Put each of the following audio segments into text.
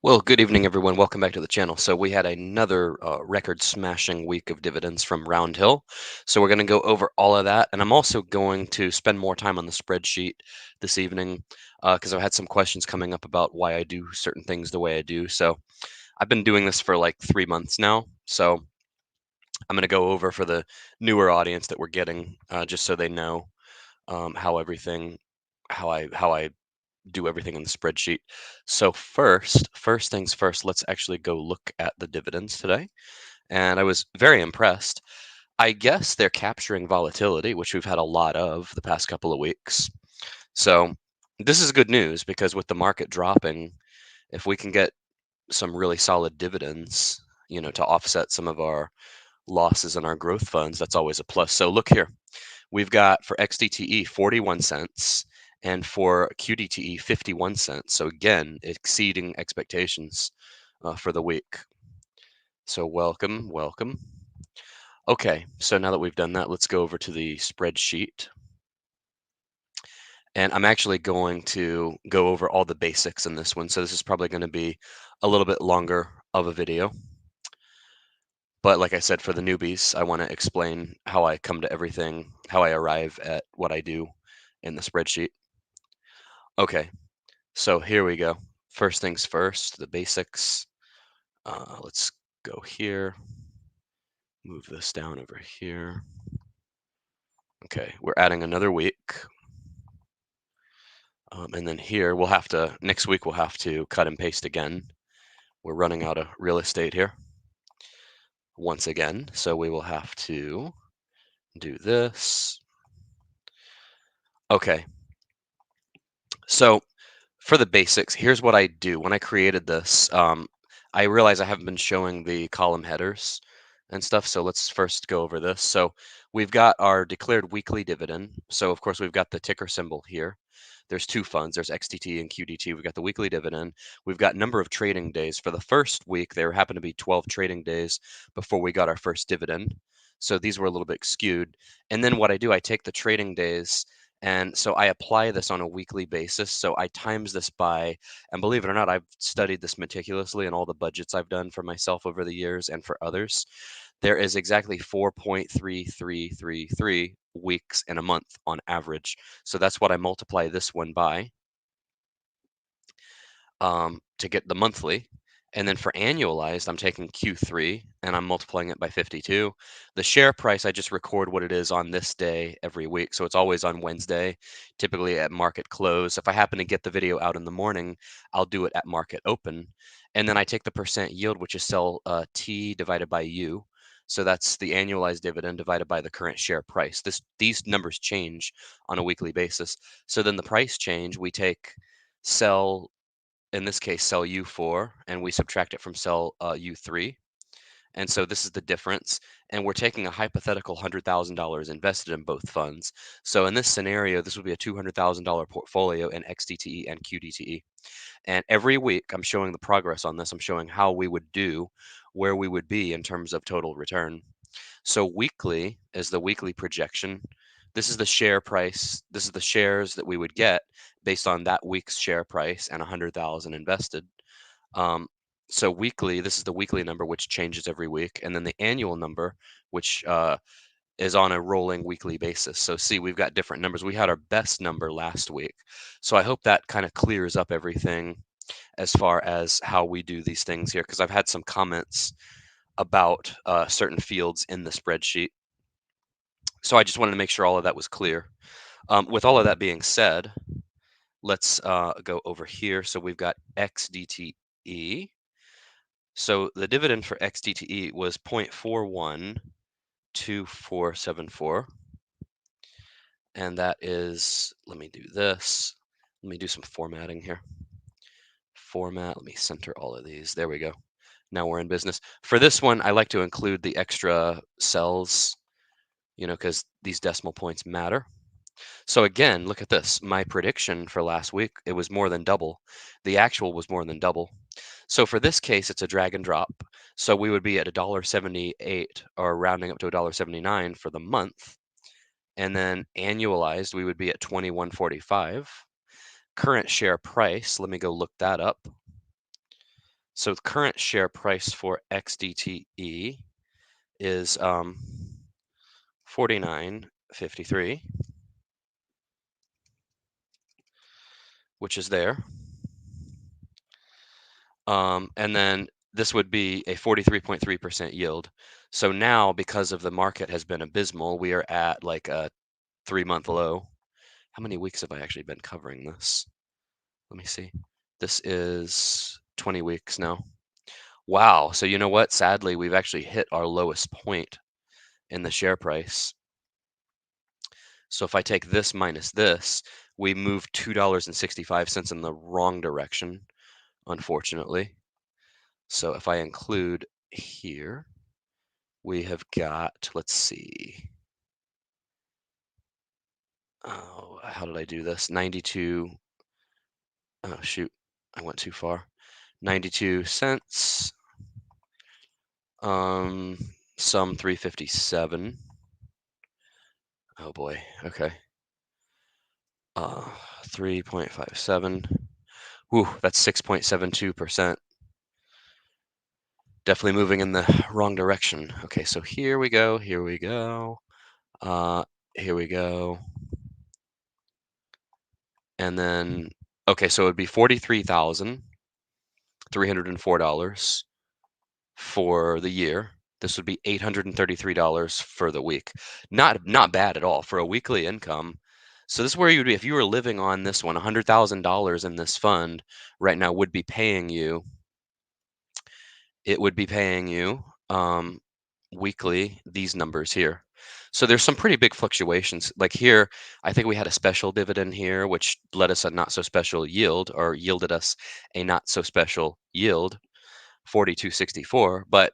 Well, good evening, everyone. Welcome back to the channel. So we had another record-smashing week of dividends from Roundhill. So we're going to go over all of that, and I'm also going to spend more time on the spreadsheet this evening because I've had some questions coming up about why I do certain things the way I do. So I've been doing this for like 3 months now. So I'm going to go over for the newer audience that we're getting, just so they know how I do everything in the spreadsheet. So first things first, let's actually go look at the dividends today. And I was very impressed. I guess they're capturing volatility, which we've had a lot of the past couple of weeks. So this is good news because with the market dropping, if we can get some really solid dividends, to offset some of our losses in our growth funds, that's always a plus. So look here. We've got for XDTE 41 cents and for QDTE 51 cents. So again, exceeding expectations for the week. So welcome, welcome. Okay, so now that we've done that, let's go over to the spreadsheet. And I'm actually going to go over all the basics in this one. So this is probably going to be a little bit longer of a video. But like I said, for the newbies, I want to explain how I come to everything, how I arrive at what I do in the spreadsheet. Okay, so here we go. First things first, the basics. Let's go here, move this down over here. Okay, we're adding another week. And then here we'll have to, next week we'll have to cut and paste again. We're running out of real estate here once again. So we will have to do this. Okay, so for the basics, here's what I do. When I created this, I realize I haven't been showing the column headers and stuff. So let's first go over this. So we've got our declared weekly dividend. So of course we've got the ticker symbol here. There's two funds. There's XDT and QDT. We've got the weekly dividend. We've got number of trading days. For the first week, there happened to be 12 trading days before we got our first dividend. So these were a little bit skewed. And then what I do, I take the trading days and so I apply this on a weekly basis. So I times this by, and believe it or not, I've studied this meticulously in all the budgets I've done for myself over the years and for others. There is exactly 4.3333 weeks in a month on average. So that's what I multiply this one by to get the monthly. And then for annualized, I'm taking Q3 and I'm multiplying it by 52. The share price, I just record what it is on this day every week. So it's always on Wednesday, typically at market close. If I happen to get the video out in the morning, I'll do it at market open. And then I take the percent yield, which is cell T divided by U. So that's the annualized dividend divided by the current share price. These numbers change on a weekly basis. So then the price change, we take cell, in this case, cell U4, and we subtract it from cell U3. And so this is the difference. And we're taking a hypothetical $100,000 invested in both funds. So in this scenario, this would be a $200,000 portfolio in XDTE and QDTE. And every week, I'm showing the progress on this. I'm showing how we would do, where we would be in terms of total return. So weekly is the weekly projection. This is the share price. This is the shares that we would get based on that week's share price and 100,000 invested. Um, so weekly, this is the weekly number, which changes every week, and then the annual number, which is on a rolling weekly basis. So see, we've got different numbers. We had our best number last week. So I hope that kind of clears up everything as far as how we do these things here, because I've had some comments about certain fields in the spreadsheet. So I just wanted to make sure all of that was clear. With all of that being said, let's go over here. So we've got XDTE. So the dividend for XDTE was 0.412474. And that is, let me do this. Let me do some formatting here. Format, let me center all of these. There we go. Now we're in business. For this one, I like to include the extra cells, because these decimal points matter. So again, look at this. My prediction for last week, it was more than double. The actual was more than double. So for this case, it's a drag and drop. So we would be at $1.78 or rounding up to $1.79 for the month. And then annualized, we would be at 21.45. Current share price, let me go look that up. So the current share price for XDTE is 49.53, which is there. And then this would be a 43.3% yield. So now, because of the market has been abysmal, we are at like a 3-month low. How many weeks have I actually been covering this? Let me see. This is 20 weeks now. Wow. So you know what? Sadly, we've actually hit our lowest point in the share price. So if I take this minus this, we moved $2.65 in the wrong direction, unfortunately. So if I include here, we have got, let's see. Oh, how did I do this? 92. Oh, shoot. I went too far. 92 cents. Some 357. Oh boy. Okay. 3.57. Whew, that's 6.72%. Definitely moving in the wrong direction. Okay, so here we go. Here we go. Here we go. And then, okay, so it would be $43,304 for the year. This would be $833 for the week. Not bad at all for a weekly income. So this is where you would be if you were living on this one. $100,000 in this fund right now would be paying you. It would be paying you weekly these numbers here. So there's some pretty big fluctuations. Like here, I think we had a special dividend here, which led us a not so special yield, or yielded us a not so special yield, 42.64. But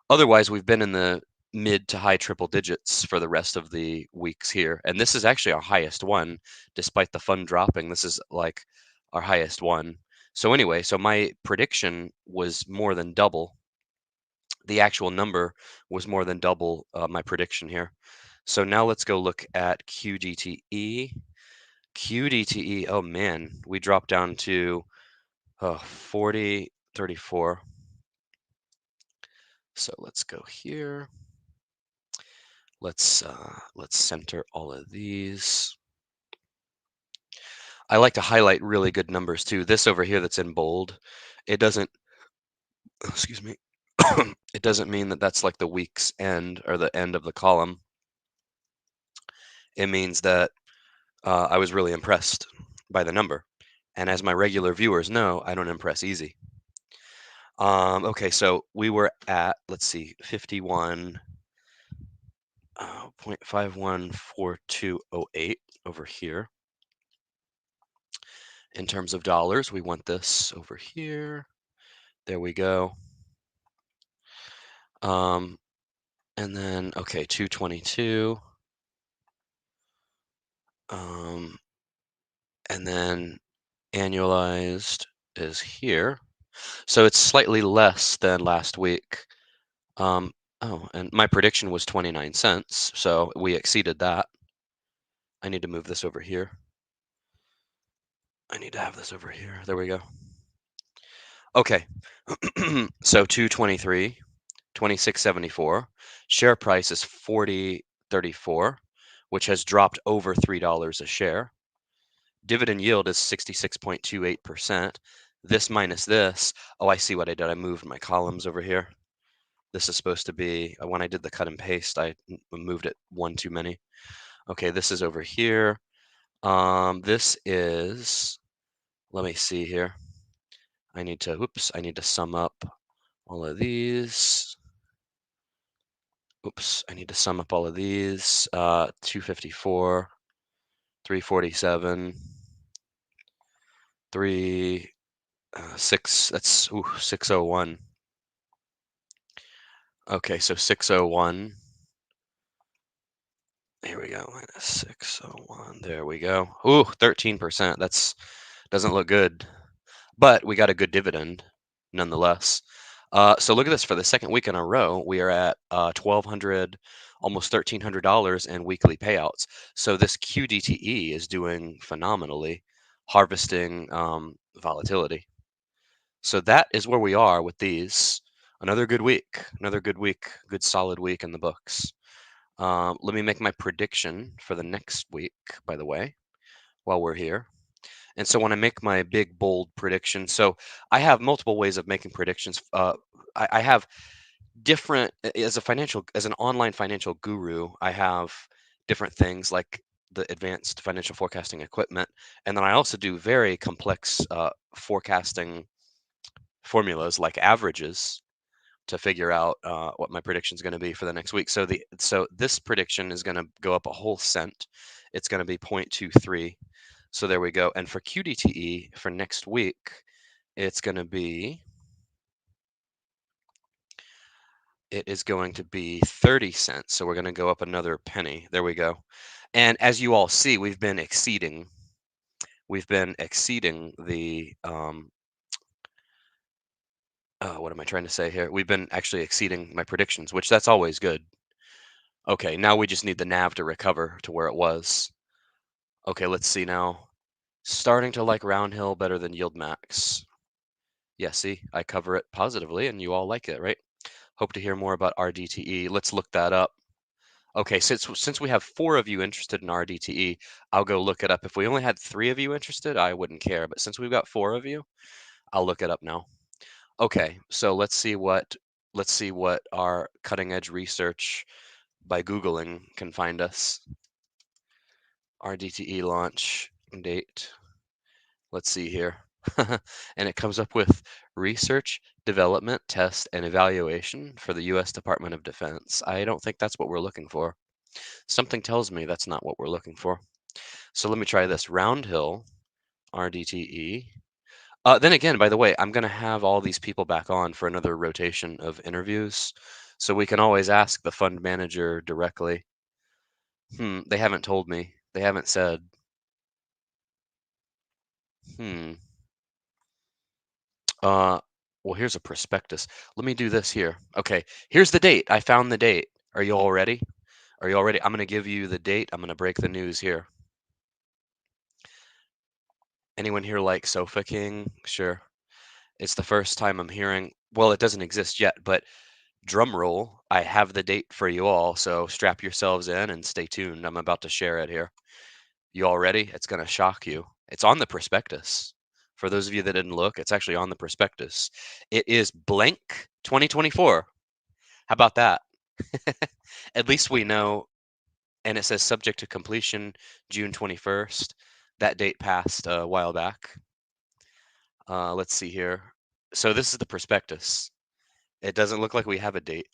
otherwise, we've been in the mid to high triple digits for the rest of the weeks here. And this is actually our highest one, despite the fund dropping. This is like our highest one. So anyway, so my prediction was more than double. The actual number was more than double my prediction here. So now let's go look at QDTE. QDTE, oh man, we dropped down to 40.34. So let's go here. Let's center all of these. I like to highlight really good numbers too. This over here that's in bold, it doesn't, excuse me, it doesn't mean that that's like the week's end or the end of the column. It means that I was really impressed by the number. And as my regular viewers know, I don't impress easy. Okay, so we were at, let's see, 51.514208 over here. In terms of dollars, we want this over here. There we go. And then, okay, 222. And then annualized is here. So it's slightly less than last week. Oh, and my prediction was 29 cents, so we exceeded that. I need to move this over here. I need to have this over here. There we go. Okay, so 223, 26.74. Share price is 40.34, which has dropped over $3 a share. Dividend yield is 66.28%. This minus this, oh, I see what I did. I moved my columns over here. This is supposed to be, when I did the cut and paste, I moved it one too many. Okay, this is over here. This is, let me see here. I need to sum up all of these. Oops, I need to sum up all of these. 254, 347, 6, that's 601. Okay, so 601. Here we go, minus 601. There we go. Ooh, 13%. That's doesn't look good, but we got a good dividend nonetheless. So look at this. For the second week in a row, we are at $1,200, almost $1,300 in weekly payouts. So this QDTE is doing phenomenally, harvesting volatility. So that is where we are with these. Another good week, good solid week in the books. Let me make my prediction for the next week, by the way, while we're here. And so when I make my big, bold prediction, so I have multiple ways of making predictions. I have different as an online financial guru. I have different things like the advanced financial forecasting equipment, and then I also do very complex forecasting formulas like averages to figure out what my prediction is going to be for the next week. So this prediction is going to go up a whole cent. It's going to be 0.23. So there we go. And for QDTE for next week, it's going to be it is going to be 30 cents. So we're going to go up another penny. There we go. And as you all see, we've been exceeding the what am I trying to say here? We've been actually exceeding my predictions, which that's always good. Okay, now we just need the nav to recover to where it was. Okay, let's see now. Starting to like Roundhill better than Yield Max. Yeah, see, I cover it positively and you all like it, right? Hope to hear more about RDTE. Let's look that up. Okay, since we have 4 of you interested in RDTE, I'll go look it up. If we only had 3 of you interested, I wouldn't care, but since we've got 4 of you, I'll look it up now. Okay, so let's see what our cutting edge research by Googling can find us. RDTE launch date. Let's see here. And it comes up with research, development, test, and evaluation for the U.S. Department of Defense. I don't think that's what we're looking for. Something tells me that's not what we're looking for. So let me try this. Roundhill, RDTE. Then again, by the way, I'm going to have all these people back on for another rotation of interviews. So we can always ask the fund manager directly. They haven't told me. They haven't said. Hmm. Uh, well, here's a prospectus. Let me do this here. Okay, here's the date. I found the date. Are you all ready? Are you all ready? I'm going to give you the date. I'm going to break the news here. Anyone here like Sofa King? Sure. It's the first time I'm hearing, well, it doesn't exist yet, but drum roll, I have the date for you all, so strap yourselves in and stay tuned. I'm about to share it here. You all ready? It's going to shock you. It's on the prospectus. For those of you that didn't look, it's actually on the prospectus. It is blank 2024. How about that? At least we know, and it says subject to completion June 21st. That date passed a while back. Let's see here. So this is the prospectus. It doesn't look like we have a date.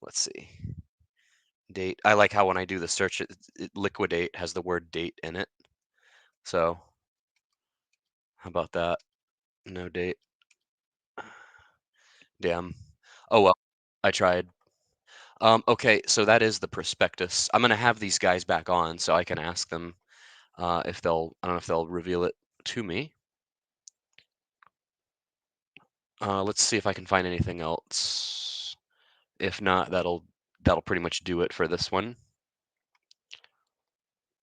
Let's see. Date. I like how when I do the search, liquidate has the word date in it. So how about that? No date. Damn. Oh well, I tried. Okay, so that is the prospectus. I'm gonna have these guys back on so I can ask them if they'll. I don't know if they'll reveal it to me. Let's see if I can find anything else. If not, that'll pretty much do it for this one.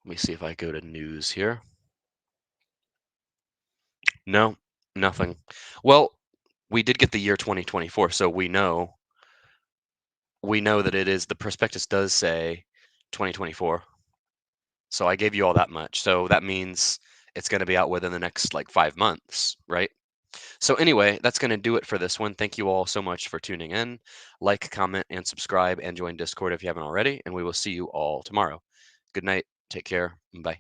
Let me see if I go to news here. No, nothing. Well, we did get the year 2024, so we know that it is the prospectus does say 2024. So I gave you all that much. So that means it's going to be out within the next like 5 months, right? So anyway, that's going to do it for this one. Thank you all so much for tuning in. Like, comment, and subscribe, and join Discord if you haven't already. And we will see you all tomorrow. Good night. Take care. Bye.